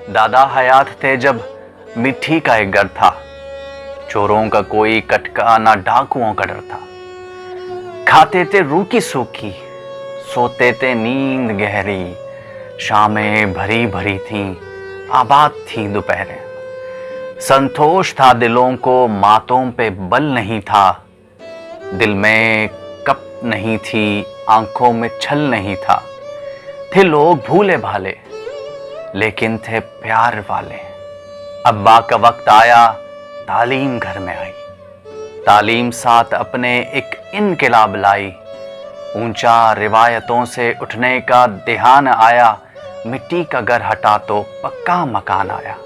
दादा हयात थे जब मिट्टी का एक घर था, चोरों का कोई कटका ना डाकुओं का डर था। खाते थे रूखी सूखी, सोते थे नींद गहरी, शामें भरी भरी थीं, आबाद थी दोपहरें। संतोष था दिलों को, मातों पे बल नहीं था, दिल में कप नहीं थी, आंखों में छल नहीं था। थे लोग भूले भाले, लेकिन थे प्यार वाले। अब्बा का वक्त आया, तालीम घर में आई, तालीम साथ अपने एक इनकलाब लाई। ऊंचा रिवायतों से उठने का ध्यान आया, मिट्टी का घर हटा तो पक्का मकान आया।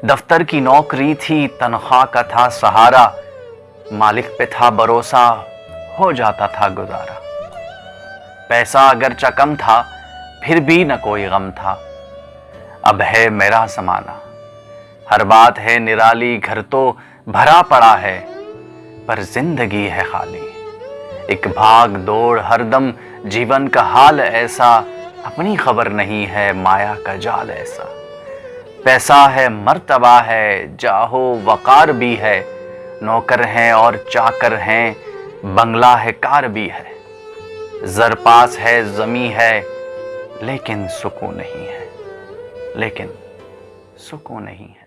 दफ्तर की नौकरी थी, तनख्वाह का था सहारा, मालिक पे था भरोसा, हो जाता था गुजारा। पैसा अगरचा कम था, फिर भी न कोई गम था। अब है मेरा ज़माना, हर बात है निराली, घर तो भरा पड़ा है पर जिंदगी है खाली। एक भाग दौड़ हरदम जीवन का हाल ऐसा, अपनी खबर नहीं है माया का जाल ऐसा। पैसा है मर्तबा है, जाहो वकार भी है, नौकर हैं और चाकर हैं, बंगला है कार भी है। ज़र पास है ज़मी है, लेकिन सुकून नहीं है, लेकिन सुकून नहीं है।